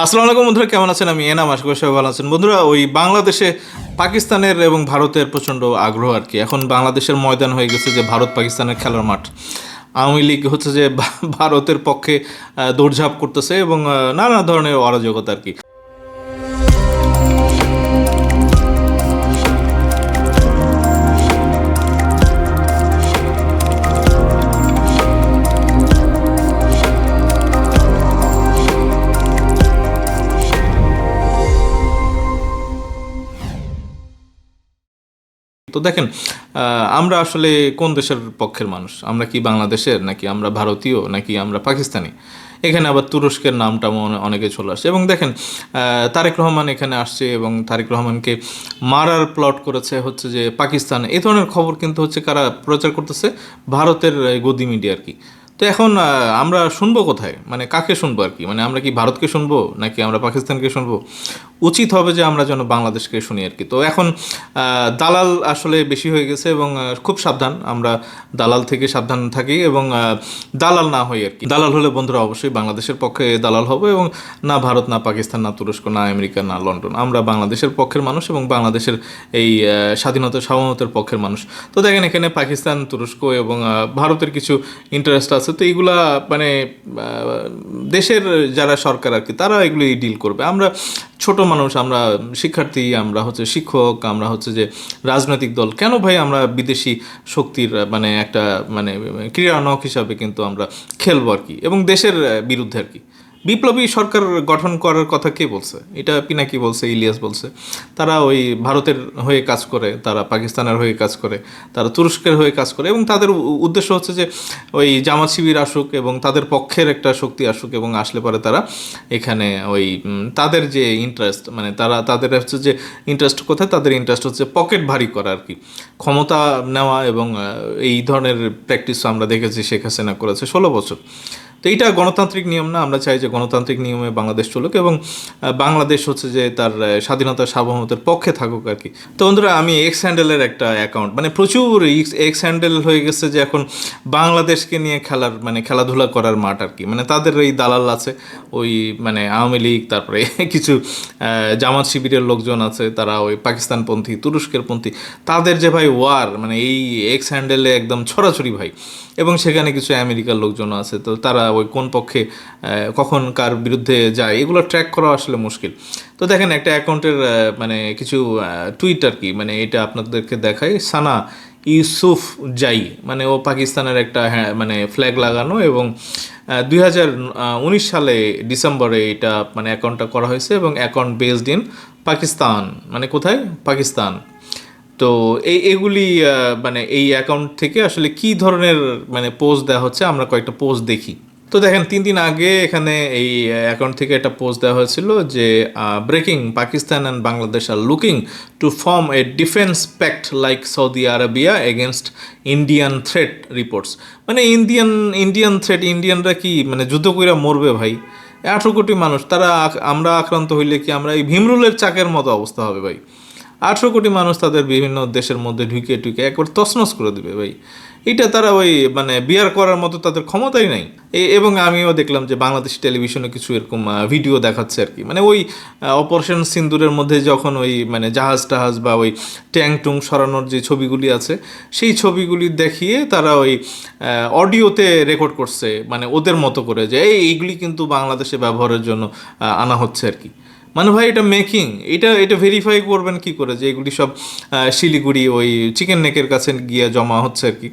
আসসালামু আলাইকুম বন্ধুরা, কেমন আছেন? আমি এনাম, আশা করি সবাই ভালো আছেন। বন্ধুরা, ওই বাংলাদেশে পাকিস্তানের এবং ভারতের প্রচণ্ড আগ্রহ আর কি। এখন বাংলাদেশের ময়দান হয়ে গেছে যে ভারত পাকিস্তানের খেলার মাঠ। আওয়ামী লীগ হচ্ছে যে ভারতের পক্ষে দৌড়ঝাঁপ করতেছে এবং নানা ধরনের অরাজকতা আর কি। তো দেখেন, আমরা আসলে কোন দেশের পক্ষের মানুষ? আমরা কি বাংলাদেশের, নাকি আমরা ভারতীয়, নাকি আমরা পাকিস্তানি? এখানে আবার তুরস্কের নামটা অনেকে চলে আসছে। এবং দেখেন, তারেক রহমান এখানে আসছে এবং তারেক রহমানকে মারার প্লট করেছে হচ্ছে যে পাকিস্তান। এই ধরনের খবর কিন্তু হচ্ছে কারা প্রচার করতেছে? ভারতের গদি মিডিয়া আর কি। তো এখন আমরা শুনবো কোথায়, মানে কাকে শুনবো আর কি? মানে আমরা কি ভারতকে শুনবো, নাকি আমরা পাকিস্তানকে শুনবো? উচিত হবে যে আমরা যেন বাংলাদেশকে শুনি আর কি। তো এখন দালাল আসলে বেশি হয়ে গেছে এবং খুব সাবধান আমরা, দালাল থেকে সাবধান থাকি এবং দালাল না হই আর কি। দালাল হলে বন্ধুরা অবশ্যই বাংলাদেশের পক্ষে দালাল হবে, এবং না ভারত, না পাকিস্তান, না তুরস্ক, না আমেরিকা, না লন্ডন। আমরা বাংলাদেশের পক্ষের মানুষ এবং বাংলাদেশের এই স্বাধীনতা সার্বভৌমত্বের পক্ষের মানুষ। তো দেখেন, এখানে পাকিস্তান, তুরস্ক এবং ভারতের কিছু ইন্টারেস্ট আছে। তো এইগুলা মানে দেশের যারা সরকার আর কি, তারা এগুলি ডিল করবে। আমরা ছোট মানুষ, আমরা শিক্ষার্থী, আমরা হচ্ছে শিক্ষক, আমরা হচ্ছে যে রাজনৈতিক দল। কেন ভাই আমরা বিদেশি শক্তির মানে একটা মানে ক্রীড়ানক হিসাবে কিন্তু আমরা খেলবো আর কি, এবং দেশের বিরুদ্ধে আর কি? বিপ্লবী সরকার গঠন করার কথা কে বলছে? এটা পিনাকি বলছে, ইলিয়াস বলছে। তারা ওই ভারতের হয়ে কাজ করে, তারা পাকিস্তানের হয়ে কাজ করে, তারা তুরস্কের হয়ে কাজ করে, এবং তাদের উদ্দেশ্য হচ্ছে যে ওই জামাত শিবির আসুক এবং তাদের পক্ষের একটা শক্তি আসুক, এবং আসলে পরে তারা এখানে ওই তাদের যে ইন্টারেস্ট, মানে তাদের হচ্ছে যে ইন্টারেস্ট কোথায়? তাদের ইন্টারেস্ট হচ্ছে পকেট ভারী করা আর কি, ক্ষমতা নেওয়া। এবং এই ধরনের প্র্যাকটিস আমরা দেখেছি শেখ হাসিনা করেছে 16 বছর। তো এইটা গণতান্ত্রিক নিয়ম না? আমরা চাই যে গণতান্ত্রিক নিয়মে বাংলাদেশ চলুক এবং বাংলাদেশ হচ্ছে যে তার স্বাধীনতা সার্বভৌমত্বের পক্ষে থাকুক আর কি। তো বন্ধুরা, আমি এক্স হ্যান্ডেলের একটা অ্যাকাউন্ট, মানে প্রচুর এক্স হ্যান্ডেল হয়ে গেছে যে এখন বাংলাদেশকে নিয়ে খেলার মানে খেলাধুলা করার মাঠ আর কি। মানে তাদের এই দালাল আছে, ওই মানে আওয়ামী লীগ, তারপরে কিছু জামাত শিবিরের লোকজন আছে, তারা ওই পাকিস্তানপন্থী, তুরস্কের পন্থী। তাদের যে ভাই ওয়ার, মানে এই এক্স হ্যান্ডেলে একদম ছড়াছড়ি ভাই। এবং সেখানে কিছু আমেরিকার লোকজন আছে, তো তারা ওই কোন পক্ষে কখন কার বিরুদ্ধে যায় এগুলো ট্র্যাক করা আসলে মুশকিল। তো দেখেন, একটা অ্যাকাউন্টের মানে কিছু টুইট আর কি, মানে এটা আপনাদেরকে দেখাই। সানা ইউসুফ জাই, মানে ও পাকিস্তানের একটা মানে ফ্ল্যাগ লাগানো, এবং 2019 সালে ডিসেম্বরে এটা মানে অ্যাকাউন্টটা করা হয়েছে, এবং অ্যাকাউন্ট বেসড ইন পাকিস্তান, মানে কোথায়? পাকিস্তান। তো এগুলি মানে এই অ্যাকাউন্ট থেকে আসলে কি ধরনের মানে পোস্ট দেওয়া হচ্ছে, আমরা কয়েকটা পোস্ট দেখি। তো দেখেন, 3 দিন আগে এখানে এই অ্যাকাউন্ট থেকে একটা পোস্ট দেওয়া হয়েছিল যে breaking, Pakistan and Bangladesh are looking to form a defence pact like Saudi Arabia against Indian threat reports. মানে ইন্ডিয়ান থ্রেট, ইন্ডিয়ানরা কি মানে যুদ্ধ কইরা মরবে ভাই? 18 কোটি মানুষ, তারা আমরা আক্রান্ত হইলে কি আমরা এই ভীমরুলের চাকের মতো অবস্থা হবে ভাই? 18 কোটি মানুষ তাদের বিভিন্ন দেশের মধ্যে ঢুকে টুকে একবার তছনছ করে দেবে ভাই। এটা তারা ওই মানে বিয়ার করার মতো তাদের ক্ষমতাই নাই। এবং আমিও দেখলাম যে বাংলাদেশ টেলিভিশনে কিছু এরকম ভিডিও দেখাচ্ছে আর কি। মানে ওই অপারেশন সিন্দুরের মধ্যে যখন ওই মানে জাহাজ টাহাজ বা ওই ট্যাং টুং সরানোর যে ছবিগুলি আছে, সেই ছবিগুলি দেখিয়ে তারা ওই অডিওতে রেকর্ড করছে, মানে ওদের মতো করে, যে এইগুলি কিন্তু বাংলাদেশে ব্যবহারের জন্য আনা হচ্ছে আর কি। মানে ভাই, এটা মেকিং, এটা ভেরিফাই করবেন কি করে যে এগুলি সব শিলিগুড়ি ওই চিকেন নেকের কাছে গিয়ে জমা হচ্ছে আর কি?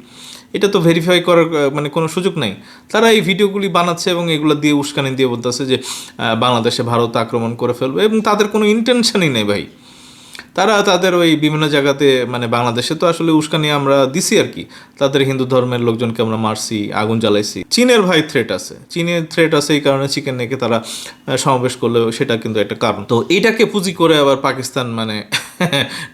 এটা তো ভেরিফাই করার মানে কোনো সুযোগ নাই। তারা এই ভিডিওগুলি বানাচ্ছে এবং এগুলো দিয়ে উস্কানি দিয়ে বলতেছে যে বাংলাদেশে ভারত আক্রমণ করে ফেলবে, এবং তাদের কোনো ইন্টেনশনই নেই ভাই। তারা তাদের ওই বিভিন্ন জায়গাতে মানে বাংলাদেশে তো আসলে উস্কানি আমরা দিছি আর কি, তাদের হিন্দু ধর্মের লোকজনকে আমরা মারছি, আগুন জ্বালাইছি। চীনের ভাই থ্রেট আছে, চীনের থ্রেট আছে, এই কারণে চিকেন নেকে তারা সমাবেশ করলে সেটা কিন্তু একটা কারণ। তো এইটাকে পুঁজি করে আবার পাকিস্তান মানে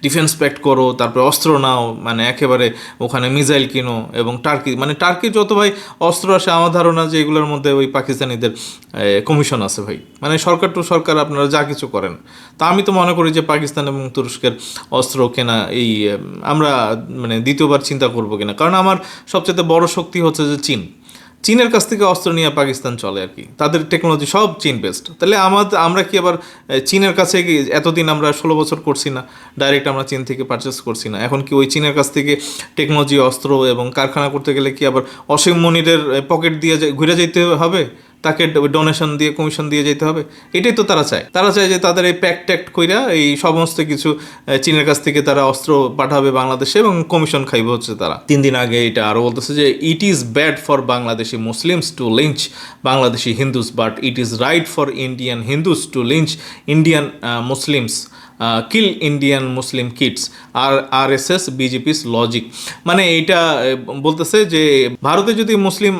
ডিফেন্স প্যাক্ট করো, তারপরে অস্ত্র নাও, মানে একেবারে ওখানে মিসাইল কিনো। এবং টার্কি, মানে টার্কির যত ভাই অস্ত্র আসে, আমার ধারণা যে এগুলোর মধ্যে ওই পাকিস্তানিদের কমিশন আছে ভাই। মানে সরকার টু সরকার আপনারা যা কিছু করেন। তা আমি তো মনে করি যে পাকিস্তান এবং তুরস্কের অস্ত্র কেনা এই আমরা মানে দ্বিতীয়বার চিন্তা করবো কিনা, কারণ আমার সবচেয়ে বড় শক্তি হচ্ছে যে চীন। চীনের কাছ থেকে অস্ত্র নিয়ে পাকিস্তান চলে আর কি, তাদের টেকনোলজি সব চীন বেসড। তাহলে আমরা কি আবার চীনের কাছে কি এতদিন আমরা 16 বছর করছি না, ডাইরেক্ট আমরা চীন থেকে পারচেস করছি না? এখন কি ওই চীনের কাছ থেকে টেকনোলজি, অস্ত্র এবং কারখানা করতে গেলে কি আবার অসীম মনিরের পকেট দিয়ে ঘুরে যেতে হবে, তাকে ডোনেশন দিয়ে কমিশন দিয়ে যেতে হবে? এটাই তো তারা চায়। তারা চায় যে তাদের এই প্যাক্ট ট্যাক্ট কইরা এই সমস্ত কিছু চীনের কাছ থেকে তারা অস্ত্র পাঠাবে বাংলাদেশে এবং কমিশন খাইবে হচ্ছে তারা। 3 দিন আগে এটা আরও বলতেছে যে it is bad for Bangladeshi Muslims to lynch Bangladeshi Hindus, but it is right for Indian Hindus to lynch Indian Muslims, kill Indian Muslim kids, RSS BJP's logic. মানে এইটা বলতেছে যে ভারতে যদি মুসলিম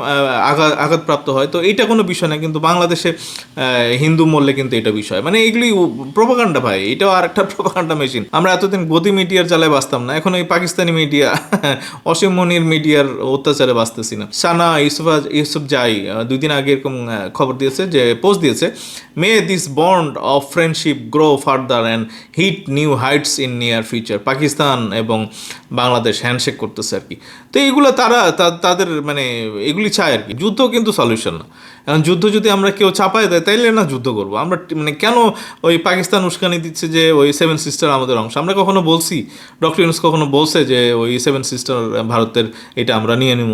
আঘাতপ্রাপ্ত হয় তো এইটা কোনো বিষয় না, কিন্তু বাংলাদেশে হিন্দু মরলে কিন্তু এটা বিষয়। মানে এগুলি প্রোপাগান্ডা ভাই, এটাও আর একটা প্রোপাগান্ডা মেশিন। আমরা এতদিন গদি মিডিয়ার জ্বালায় বাঁচতাম না, এখন ওই পাকিস্তানি মিডিয়া অসীম মনির মিডিয়ার অত্যাচারে বাঁচতেছি না। সানা ইউসুফজাই 2 দিন আগে এরকম খবর দিয়েছে, যে পোস্ট দিয়েছে, may this bond of friendship grow further and hit new heights in near future. Pakistan এবং বাংলাদেশ হ্যান্ডশেক করতেছে আর কি। তো এইগুলো তাদের মানে এগুলি চায় আর কি। যুদ্ধ কিন্তু সলিউশন না। এখন যুদ্ধ যদি আমরা কেউ চাপায় দেয় তাইলে না যুদ্ধ করবো আমরা। মানে কেন ওই পাকিস্তান উস্কানি দিচ্ছে যে ওই 7 সিস্টার আমাদের অংশ? আমরা কখনো বলছি, ডক্টর ইউনূস কখনো বলছে যে ওই 7 সিস্টার ভারতের, এটা আমরা নিয়ে নিব?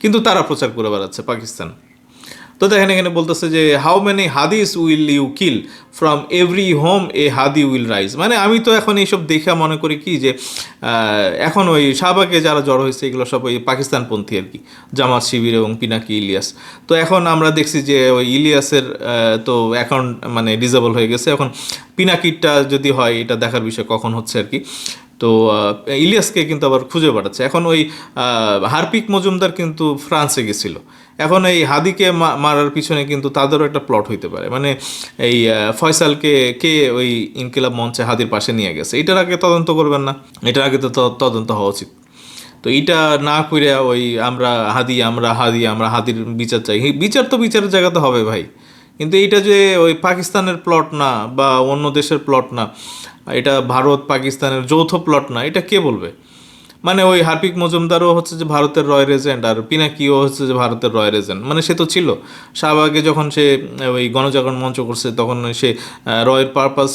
কিন্তু তারা প্রচার করে বেড়াচ্ছে পাকিস্তান। তো দেখেন এখানে বলতেছে যে how many Hadis will you kill from every home a Hadi will rise. মানে আমি তো এখন এইসব দেখে মনে করি কি যে এখন ওই শাহবাগে যারা জড়ো হয়েছে এগুলো সব ওই পাকিস্তানপন্থী আর কি, জামাত শিবির এবং পিনাকি ইলিয়াস। তো এখন আমরা দেখছি যে ওই ইলিয়াসের তো অ্যাকাউন্ট মানে ডিসেবল হয়ে গেছে। এখন পিনাকিটা যদি হয় এটা দেখার বিষয় কখন হচ্ছে আর কি। তো ইলিয়াসকে কিন্তু আবার খুঁজে পাঠাচ্ছে। এখন ওই হারপিক মজুমদার কিন্তু ফ্রান্সে গেছিল। এখন এই হাদিকে মারার পিছনে কিন্তু তাদেরও একটা প্লট হইতে পারে। মানে এই ফয়সালকে কে ওই ইনকিলাব মঞ্চে হাদির পাশে নিয়ে গেছে, এটার আগে তদন্ত করবেন না? এটার আগে তো তদন্ত হওয়া উচিত। তো এইটা না করে ওই আমরা হাদির বিচার চাই। বিচার তো বিচারের জায়গাতে হবে ভাই, কিন্তু এইটা যে ওই পাকিস্তানের প্লট না বা অন্য দেশের প্লট না, এটা ভারত পাকিস্তানের যৌথ প্লট না, এটা কে বলবে? মানে ওই হার্পিক মজুমদারও হচ্ছে যে ভারতের রয়্যাল এজেন্ট, আর পিনাকিও হচ্ছে যে ভারতের রয়্যাল এজেন্ট। মানে সে তো ছিল শাহবাগে যখন সে ওই গণজাগরণ মঞ্চ করছে তখন সে রয়ের পারপাস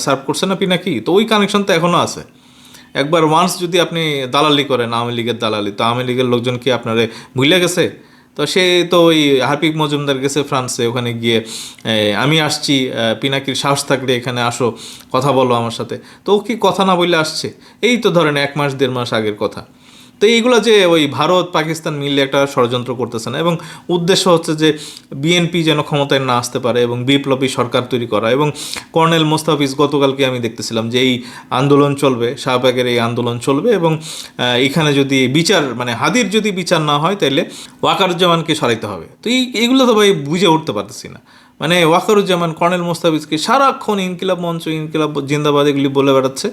সার্ভ করছে না পিনাকি। তো ওই কানেকশন তো এখনও আছে। একবার ওয়ান্স যদি আপনি দালালি করেন, আওয়ামী লীগের দালালি, তো আওয়ামী লীগের লোকজন কি আপনারে ভুলে গেছে? তো সে তো ওই হার্পিক মজুমদার গেছে ফ্রান্সে, ওখানে গিয়ে আমি আসছি, পিনাকির সাহস থাকলে এখানে আসো, কথা বলো আমার সাথে। তো ও কি কথা না বললে আসছে? এই তো ধরেন 1 মাস 1.5 মাস আগের কথা। তো এইগুলো যে ওই ভারত পাকিস্তান মিলে একটা ষড়যন্ত্র করতেছে না, এবং উদ্দেশ্য হচ্ছে যে বিএনপি যেন ক্ষমতায় না আসতে পারে এবং বিপ্লবী সরকার তৈরি করা। এবং কর্নেল মোস্তাফিজ গতকালকে আমি দেখতেছিলাম যে এই আন্দোলন চলবে, শাহবাগের এই আন্দোলন চলবে, এবং এখানে যদি বিচার মানে হাদির যদি বিচার না হয় তাহলে ওয়াকারুজ্জামানকে সরাইতে হবে। তো এইগুলো তো ভাই বুঝে উঠতে পারতেছি না। মানে ওয়াকারুজ্জামান কর্নেল মোস্তাফিজকে সারাক্ষণ ইনকিলাব মঞ্চ, ইনকিলাব জিন্দাবাদ এগুলি বলে বেড়াচ্ছে,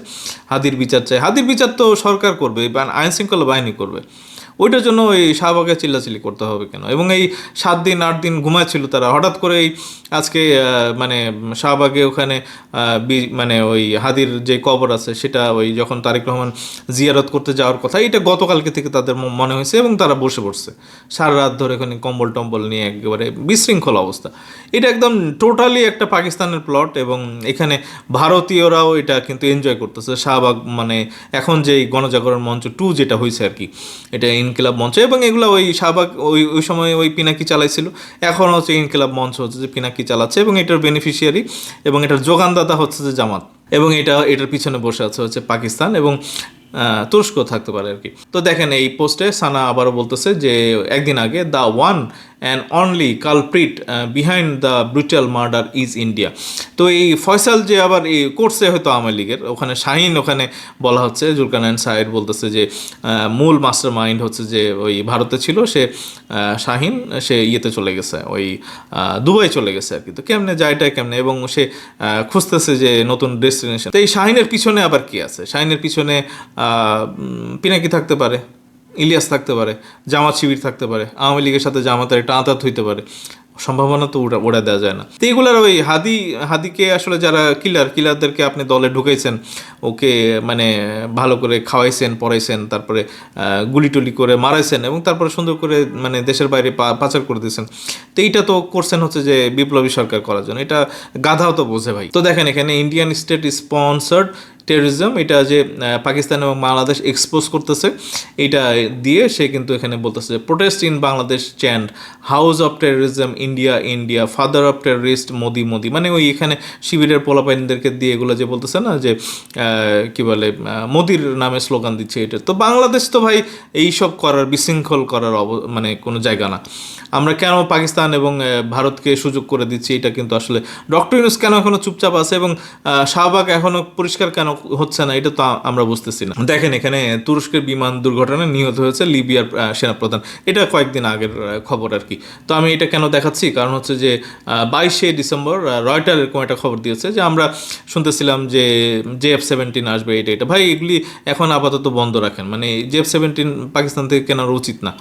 হাদির বিচার চাই। হাদির বিচার তো সরকার করবে, আইন শৃঙ্খলা বাহিনী করবে। ওইটার জন্য ওই শাহবাগে চিল্লাচিল্লি করতে হবে কেন? এবং এই 7 দিন 8 দিন ঘুমাচ্ছিল তারা, হঠাৎ করে এই আজকে মানে শাহবাগে ওখানে মানে ওই হাদির যে কবর আছে সেটা ওই যখন তারেক রহমান জিয়ারত করতে যাওয়ার কথা, এটা গতকালকে থেকে তাদের মনে হয়েছে এবং তারা বসে পড়ছে সারা রাত ধরে ওখানে কম্বল টম্বল নিয়ে, একেবারে বিশৃঙ্খল অবস্থা। এটা একদম টোটালি একটা পাকিস্তানের প্লট, এবং এখানে ভারতীয়রাও এটা কিন্তু এনজয় করতেছে। শাহবাগ মানে এখন যে গণজাগরণ মঞ্চ 2 যেটা হয়েছে আর কি, এটা ইনকিলাব মঞ্চ, এবং এগুলো ওই শাহবাগ ওই সময় ওই পিনাকি চালাইছিল, এখন হচ্ছে ইনকিলাব মঞ্চ হচ্ছে যে পিনাকি চালাচ্ছে, এবং এটার বেনিফিশিয়ারি এবং এটার যোগানদাতা হচ্ছে যে জামাত, এবং এটার পিছনে বসে আছে হচ্ছে পাকিস্তান এবং তুরস্ক থাকতে পারে আর কি। তো দেখেন এই পোস্টে সানা আবারও বলতেছে যে একদিন আগে the one and only culprit behind the brutal murder is India. তো এই ফয়সাল যে আবার এই করছে হয়তো আওয়ামী লীগের, ওখানে শাহিন, ওখানে বলা হচ্ছে জুলকারনাইন সাহেব বলতেছে যে মূল মাস্টার মাইন্ড হচ্ছে যে ওই ভারতে ছিল, সে শাহিন, সে ইয়েতে চলে গেছে, ওই দুবাই চলে গেছে আর কি। তো কেমনে যায়টাই কেমনে, এবং সে খুঁজতেছে যে নতুন ডেস্টিনেশন। তো এই শাহিনের পিছনে আবার কি আছে? শাহিনের পিছনে পিনাকি থাকতে পারে, ইলিয়াস থাকতে পারে, জামাত শিবির থাকতে পারে, আওয়ামী লীগের সাথে জামাতের একটা আঁতাত হইতে পারে, সম্ভাবনা তো ওড়া দেওয়া যায় না। তো এগুলার ওই হাদিকে আসলে যারা কিলারদেরকে আপনি দলে ঢুকাইছেন, ওকে মানে ভালো করে খাওয়াইছেন, পড়াইছেন, তারপরে গুলি টুলি করে মারাইছেন এবং তারপরে সুন্দর করে মানে দেশের বাইরে পাচার করে দিয়েছেন। তো এইটা তো করছেন হচ্ছে যে বিপ্লবী সরকার করার জন্য, এটা গাধাও তো বোঝে ভাই। তো দেখেন এখানে ইন্ডিয়ান স্টেট স্পন্সার্ড টেররিজম, এটা যে পাকিস্তান এবং বাংলাদেশ এক্সপোজ করতেছে, এটা দিয়ে সে কিন্তু এখানে বলতেছে যে protest in Bangladesh চ্যান্ড house of terrorism India father of terrorist Modi, মানে ওই এখানে শিবিরের পোলাপাইনদেরকে দিয়ে এগুলো যে বলতেছে না যে কি বলে মোদির নামে স্লোগান দিচ্ছে। এটা তো বাংলাদেশ তো ভাই এইসব করার, বিশৃঙ্খল করার মানে কোনো জায়গা না। আমরা কেন পাকিস্তান এবং ভারতকে সুযোগ করে দিচ্ছি, এটা কিন্তু আসলে ডক্টর ইউনূস কেন এখনো চুপচাপ আছে এবং শাহবাগ এখনো পরিষ্কার কেন হচ্ছে না, এটা তো আমরা বুঝতেছি না। দেখেন এখানে তুরস্কের বিমান দুর্ঘটনায় নিহত হয়েছে লিবিয়ার সেনাপ্রধান, এটা কয়েকদিন আগের খবর আর কি। তো আমি এটা কেন দেখাচ্ছি, কারণ হচ্ছে যে 22শে ডিসেম্বর রয়টার এরকম একটা খবর দিয়েছে যে আমরা শুনতেছিলাম যে JF-17 আসবে, এটা ভাই এগুলি এখন আপাতত বন্ধ রাখেন, মানে JF-17 পাকিস্তান থেকে কেনার উচিত না।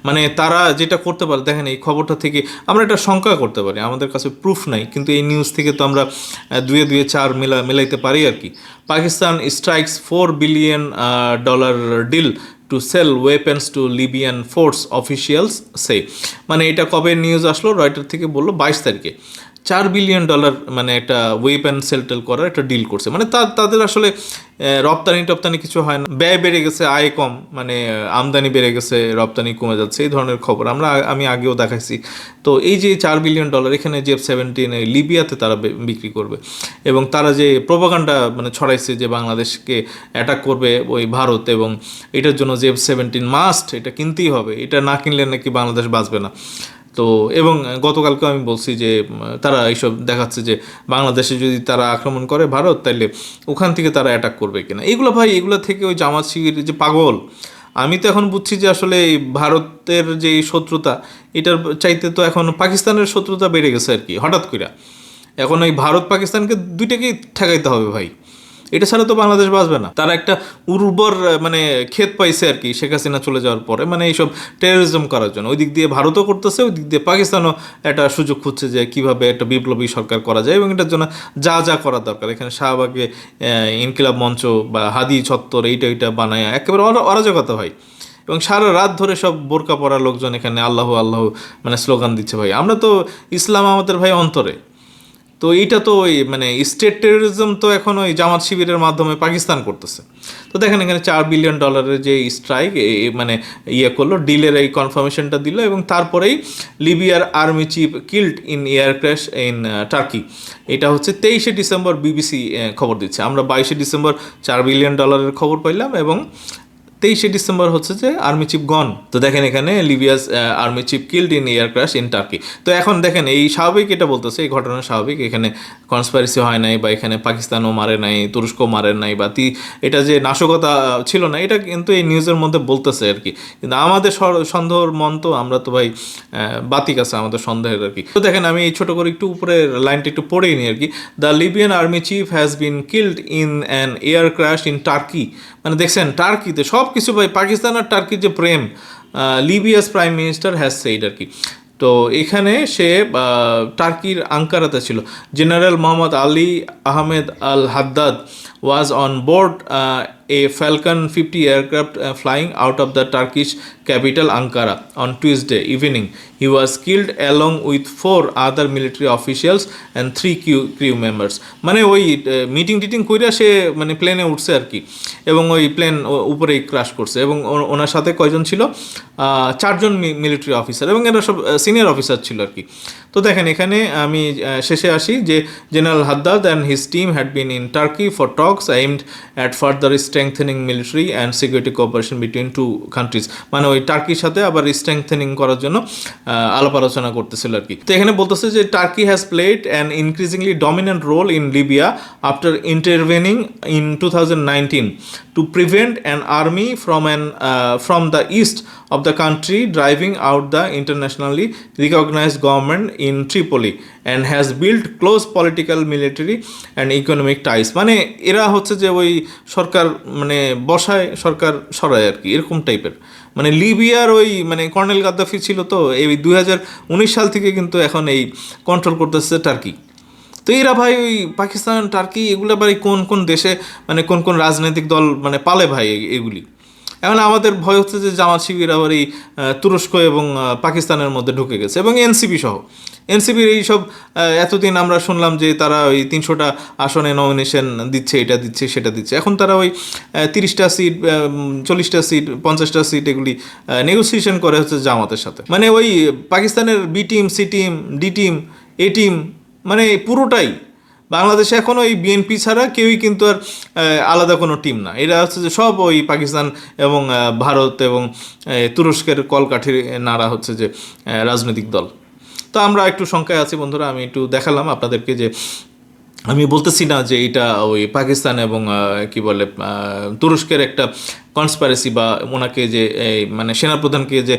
মানে তারা যেটা করতে পারে, দেখেন এই খবরটা থেকে আমরা একটা শঙ্কা করতে পারি, আমাদের কাছে প্রুফ নাই, কিন্তু এই নিউজ থেকে তো আমরা দুয়ে 4 মিলাইতে পারি আর কি। Pakistan strikes $4 billion deal to sell weapons to Libyan force officials say, মানে এটা কবে নিউজ আসলো, রয়টার থেকে বললো 22 তারিখে $4 বিলিয়ন মানে একটা ওয়েপেন সেলটেল করার একটা ডিল করছে। মানে তাদের আসলে রপ্তানি কিছু হয় না, ব্যয় বেড়ে গেছে, আয় কম, মানে আমদানি বেড়ে গেছে, রপ্তানি কমে যাচ্ছে, এই ধরনের খবর আমি আগেও দেখাইছি। তো এই যে $4 বিলিয়ন এখানে JF-17 লিবিয়াতে তারা বিক্রি করবে, এবং তারা যে প্রোপাগান্ডা মানে ছড়াইছে যে বাংলাদেশকে অ্যাটাক করবে ওই ভারত, এবং এটার জন্য JF-17 মাস্ট, এটা কিনতেই হবে, এটা না কিনলে নাকি বাংলাদেশ বাঁচবে না। তো এবং গতকালকে আমি বলছি যে তারা এইসব দেখাচ্ছে যে বাংলাদেশে যদি তারা আক্রমণ করে ভারত, তাইলে ওখান থেকে তারা অ্যাটাক করবে কিনা। এগুলো ভাই, এগুলো থেকে ওই জামাত শিবির যে পাগল, আমি তো এখন বুঝছি যে আসলে এই ভারতের যে শত্রুতা, এটার চাইতে তো এখন পাকিস্তানের শত্রুতা বেড়ে গেছে আর কি হঠাৎ করে। এখন ওই ভারত পাকিস্তানকে দুইটাকেই ঠেকাইতে হবে ভাই, এটা ছাড়া তো বাংলাদেশ বাঁচবে না। তারা একটা উর্বর মানে ক্ষেত পাইছে আর কি শেখ হাসিনা চলে যাওয়ার পরে, মানে এইসব টেরোরিজম করার জন্য। ওই দিক দিয়ে ভারতও করতেছে, ওই দিক দিয়ে পাকিস্তানও একটা সুযোগ খুঁজছে যে কীভাবে একটা বিপ্লবী সরকার করা যায়, এবং এটার জন্য যা করা দরকার, এখানে শাহবাগে ইনকিলাব মঞ্চ বা হাদি চত্বর এইটা বানায় একেবারে অরাজকতা ভাই। এবং সারা রাত ধরে সব বোরকা পরা লোকজন এখানে আল্লাহ আল্লাহ মানে স্লোগান দিচ্ছে ভাই। আমরা তো ইসলাম আমাদের ভাই অন্তরে, তো এইটা তো ওই মানে স্টেট টেরোরিজম তো এখন ওই জামাত শিবিরের মাধ্যমে পাকিস্তান করতেছে। তো দেখেন এখানে $4 বিলিয়ন যে স্ট্রাইক মানে করলো, ডিলের এই কনফার্মেশনটা দিল, এবং তারপরেই লিবিয়ার army chief killed in air crash in turkey. এটা হচ্ছে 23শে ডিসেম্বর BBC খবর দিচ্ছে। আমরা 22শে ডিসেম্বর $4 বিলিয়ন খবর পাইলাম, এবং 23শে ডিসেম্বর হচ্ছে যে আর্মি চিফ গন। তো দেখেন এখানে Libya's army chief killed in air crash in Turkey. তো এখন দেখেন এই স্বাভাবিক, এটা বলতেছে এই ঘটনা স্বাভাবিক, এখানে কনস্পাইরেসি হয় নাই, বা এখানে পাকিস্তানও মারে নাই, তুরস্ক মারে নাই, বা এটা যে নাশকতা ছিল না, এটা কিন্তু এই নিউজের মধ্যে বলতেছে আর কি। কিন্তু আমাদের সন্দেহর মন তো, আমরা তো ভাই বাতিক আছে আমাদের সন্দেহের আর কি। তো দেখেন আমি এই ছোটো করে একটু উপরের লাইনটা একটু পড়েই নিই আর কি। The Libyan army chief has been killed in an air crash in turkey. মানে দেখছেন টার্কিতে সব কিছু ভাই, পাকিস্তান আর টার্কির যে প্রেম, Libya's prime minister has said আর কি। তো এখানে সে টার্কির আঙ্কারাতে ছিল। General Mohammed Ali Ahmed al Haddad was on board a Falcon 50 aircraft flying out of the Turkish capital Ankara on Tuesday evening. He was killed along with 4 other military officials and 3 crew members. মানে ওই meeting কইরা সে মানে প্লেনে উঠছে আর কি, এবং ওই plane উপরেই ক্র্যাশ করছে, এবং ওনার সাথে কয়জন ছিল, 4 জন মিলিটারি অফিসার, এবং এরা সব সিনিয়র অফিসার ছিল আর কি। তো দেখেন এখানে আমি শেষে আসি যে General Haddad and his team had been in Turkey for talks aimed at further strengthening military and security cooperation between two countries. মানে ওই টার্কির সাথে আবার স্ট্রেংথেনিং করার জন্য আলাপ আলোচনা করতেছিল আর কি। তো এখানে বলতেছে যে Turkey has played an increasingly dominant role in Libya after intervening in 2019 to prevent an army from the east of the country driving out the internationally recognized government in Tripoli and has built close political, military and economic ties. মানে এরা হচ্ছে যে ওই সরকার মানে বসায় সরকার সরায় আর কি, এরকম টাইপের। মানে লিবিয়ার ওই মানে কর্নেল গাদ্দাফি ছিল, তো এই 2019 সাল থেকে কিন্তু এখন এই কন্ট্রোল করতেছে টার্কি। তো এরা ভাই ওই পাকিস্তান, টার্কি এগুলো ভাই কোন কোন দেশে মানে কোন কোন রাজনৈতিক দল মানে পালে ভাই এগুলি। এখন আমাদের ভয় হচ্ছে যে জামাত শিবির আবার এই তুরস্ক এবং পাকিস্তানের মধ্যে ঢুকে গেছে, এবং এনসিপি সহ। এনসিপির এইসব এতদিন আমরা শুনলাম যে তারা ওই 300টা আসনে নমিনেশন দিচ্ছে, এটা দিচ্ছে সেটা দিচ্ছে, এখন তারা ওই 30টা সিট, 40টা সিট, 50টা সিট এগুলি নেগোসিয়েশন করে হচ্ছে জামাতের সাথে। মানে ওই পাকিস্তানের B team, C team, D team, A team মানে পুরোটাই বাংলাদেশে এখন ওই বিএনপি ছাড়া কেউই কিন্তু আর আলাদা কোনো টিম না। এরা হচ্ছে যে সব ওই পাকিস্তান এবং ভারত এবং তুরস্কের কলকাঠির নাড়া হচ্ছে যে রাজনৈতিক দল। তো আমরা একটু শঙ্কায় আছি বন্ধুরা। আমি একটু দেখালাম আপনাদেরকে যে আমি বলতেছি না যে এটা ওই পাকিস্তান এবং কি বলে তুরস্কের একটা কনস্পারেসি, বা ওনাকে যে মানে সেনাপ্রধানকে যে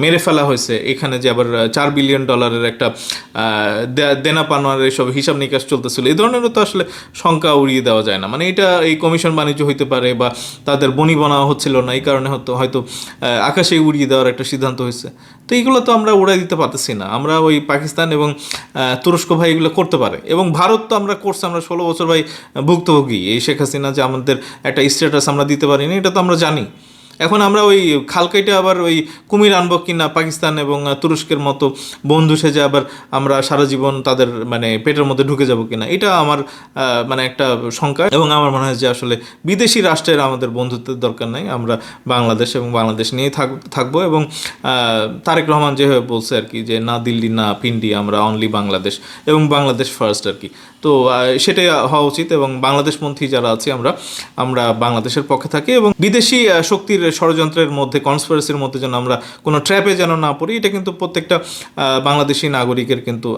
মেরে ফেলা হয়েছে, এখানে যে আবার $4 বিলিয়ন একটা দেনা পানোয়ার এইসব হিসাব নিকাশ চলতেছিল, এই ধরনেরও তো আসলে শঙ্কা উড়িয়ে দেওয়া যায় না। মানে এটা এই কমিশন বাণিজ্য হইতে পারে, বা তাদের বনিবনা হচ্ছিল না, এই কারণে হয়তো আকাশে উড়িয়ে দেওয়ার একটা সিদ্ধান্ত হয়েছে। তো এইগুলো তো আমরা উড়াই দিতে পারতেছি না। আমরা ওই পাকিস্তান এবং তুরস্ক ভাই এগুলো করতে পারে, এবং ভারত তো আমরা করছি, আমরা 16 বছর ভাই ভুক্তভোগী। এই শেখ হাসিনা যে আমাদের একটা স্ট্যাটাস আমরা দিতে পারিনি, এটা তো আমরা জানি। এখন আমরা ওই খালকাইটা আবার ওই কুমির আনবো কিনা পাকিস্তান এবং তুরস্কের মতো বন্ধু সেজে আবার আমরা সারা জীবন তাদের মানে পেটের মধ্যে ঢুকে যাব কিনা, এটা আমার মানে একটা শঙ্কা। এবং আমার মনে হয় যে আসলে বিদেশি রাষ্ট্রের আমাদের বন্ধুত্বের দরকার নাই, আমরা বাংলাদেশ এবং বাংলাদেশ নিয়েই থাকবো। এবং তারেক রহমান যেভাবে বলছে আর কি, যে না দিল্লি না পিন্ডি, আমরা অনলি বাংলাদেশ এবং বাংলাদেশ ফার্স্ট আর কি। তো সেটাই হওয়া উচিত, এবং বাংলাদেশপন্থী যারা আছি আমরা বাংলাদেশের পক্ষে থাকি, এবং বিদেশি শক্তির ষড়যন্ত্রের মধ্যে, কনস্পিরেসির মধ্যে যেন আমরা কোনো ট্র্যাপে যেন না পড়ি, এটা কিন্তু প্রত্যেকটা বাংলাদেশি নাগরিকের কিন্তু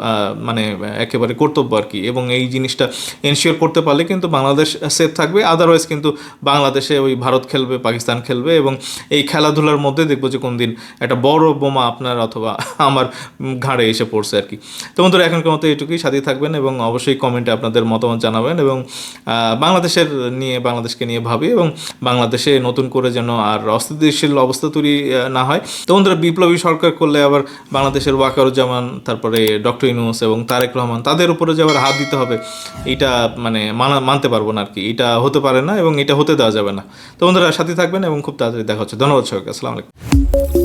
মানে একেবারে কর্তব্য আর কি। এবং এই জিনিসটা এনশিওর করতে পারলে কিন্তু বাংলাদেশ সেফ থাকবে। আদারওয়াইজ কিন্তু বাংলাদেশে ওই ভারত খেলবে, পাকিস্তান খেলবে, এবং এই খেলাধুলার মধ্যে দেখবো যে কোন দিন একটা বড় বোমা আপনার অথবা আমার ঘাড়ে এসে পড়ছে আর কি। তো বন্ধুরা, এখনকার মতো এইটুকুই। সাথে থাকবেন এবং অবশ্যই কমেন্টে আপনাদের মতামত জানাবেন, এবং বাংলাদেশকে নিয়ে ভাবি, এবং বাংলাদেশে নতুন করে যেন আর অস্থিতিশীল অবস্থা তৈরি না হয়। তো বন্ধুরা, বিপ্লবী সরকার করলে আবার বাংলাদেশের ওয়াকারুজ্জামান, তারপরে ডক্টর ইউনূস এবং তারেক রহমান, তাদের উপরে যে আবার হাত দিতে হবে, এইটা মানে মানতে পারবো না আর কি। এটা হতে পারে না এবং এটা হতে দেওয়া যাবে না। তো বন্ধুরা, সাথে থাকবেন এবং খুব তাড়াতাড়ি দেখা হচ্ছে। ধন্যবাদ সবাইকে। আসসালামু আলাইকুম।